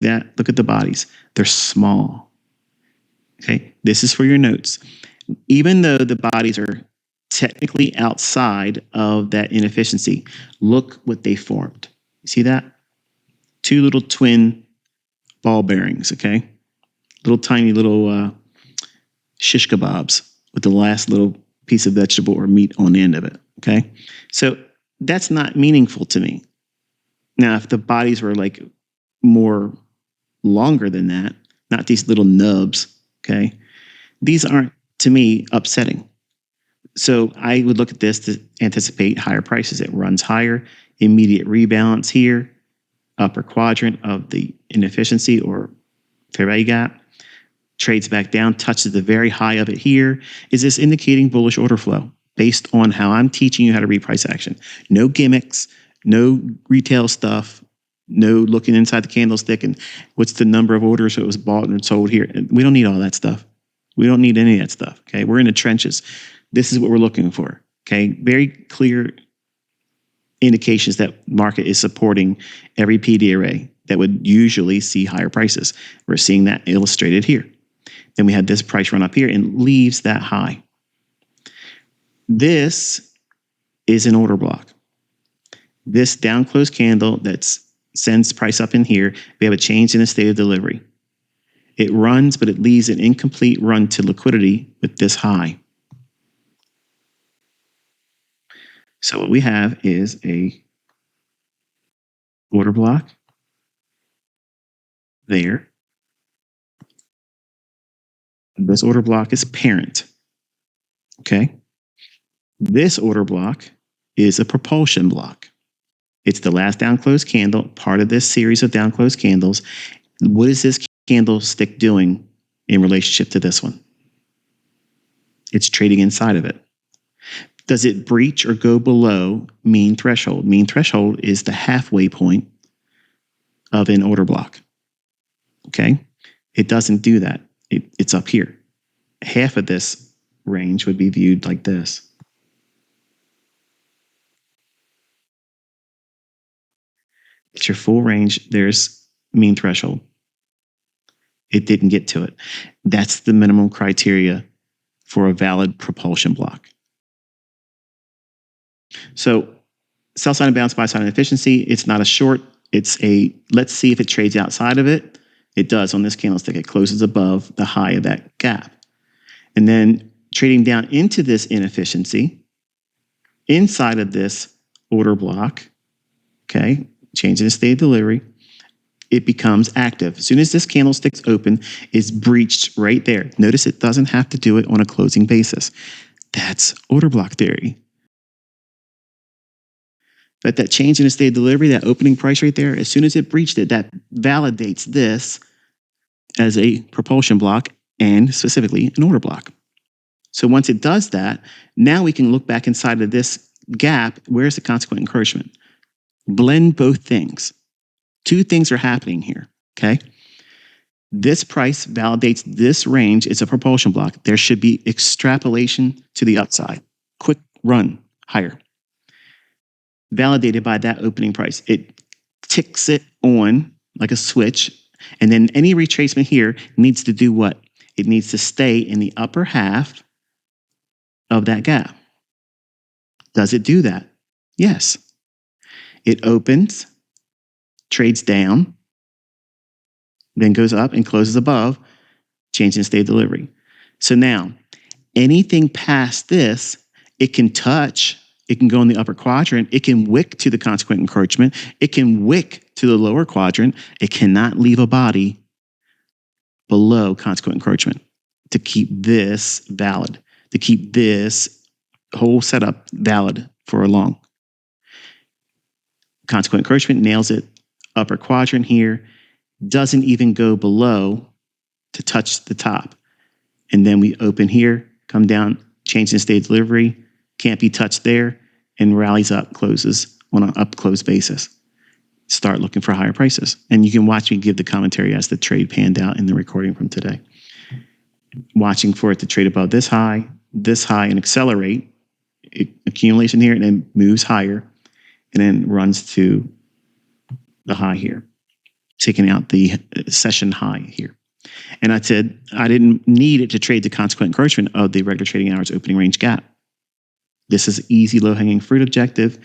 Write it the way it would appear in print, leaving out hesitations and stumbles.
that. Look at the bodies. They're small. Okay. This is for your notes. Even though the bodies are technically outside of that inefficiency, look what they formed. See that? Two little twin ball bearings, okay? Little tiny little shish kebabs with the last little piece of vegetable or meat on the end of it, okay? So that's not meaningful to me. Now, if the bodies were like more longer than that, not these little nubs, okay? These aren't, to me, upsetting. So I would look at this to anticipate higher prices. It runs higher, immediate rebalance here, upper quadrant of the inefficiency or fair value gap, trades back down, touches the very high of it here. Is this indicating bullish order flow based on how I'm teaching you how to read price action? No gimmicks, no retail stuff, no looking inside the candlestick and what's the number of orders that was bought and sold here. We don't need all that stuff. We don't need any of that stuff. Okay. We're in the trenches. This is what we're looking for. Okay. Very clear indications that market is supporting every PD array that would usually see higher prices. We're seeing that illustrated here. Then we had this price run up here and leaves that high. This is an order block. This down close candle that sends price up in here, we have a change in the state of delivery. It runs, but it leaves an incomplete run to liquidity with this high. So what we have is a order block there. This order block is parent. Okay. This order block is a propulsion block. It's the last down close candle, part of this series of down close candles. What is this candlestick doing in relationship to this one? It's trading inside of it. Does it breach or go below mean threshold? Mean threshold is the halfway point of an order block. Okay. It doesn't do that. It's up here. Half of this range would be viewed like this. It's your full range. There's mean threshold. It didn't get to it. That's the minimum criteria for a valid propulsion block. So sell side and bounce, buy side inefficiency. It's not a short. It's a, let's see if it trades outside of it. It does on this candlestick. It closes above the high of that gap. And then trading down into this inefficiency, inside of this order block, okay, changing the state of delivery, it becomes active. As soon as this candlestick's open, it's breached right there. Notice it doesn't have to do it on a closing basis. That's order block theory. But that change in the state of delivery, that opening price right there, as soon as it breached it, that validates this as a propulsion block and specifically an order block. So once it does that, now we can look back inside of this gap. Where's the consequent encouragement? Blend both things. Two things are happening here, okay? This price validates this range. It's a propulsion block. There should be extrapolation to the upside. Quick run higher. Validated by that opening price. It ticks it on like a switch. And then any retracement here needs to do what? It needs to stay in the upper half of that gap. Does it do that? Yes. It opens, trades down, then goes up and closes above, changing state of delivery. So now, anything past this, it can touch, it can go in the upper quadrant, it can wick to the consequent encouragement, it can wick to the lower quadrant, it cannot leave a body below consequent encouragement to keep this valid, to keep this whole setup valid for a long. Consequent encouragement nails it, upper quadrant here, doesn't even go below to touch the top. And then we open here, come down, change the state of delivery, can't be touched there, and rallies up, closes on an up close basis. Start looking for higher prices. And you can watch me give the commentary as the trade panned out in the recording from today. Watching for it to trade above this high, and accelerate, accumulation here, and then moves higher, and then runs to the high here. taking out the session high here. And I said I didn't need it to trade the consequent encroachment of the regular trading hours opening range gap. This is easy, low-hanging fruit objective.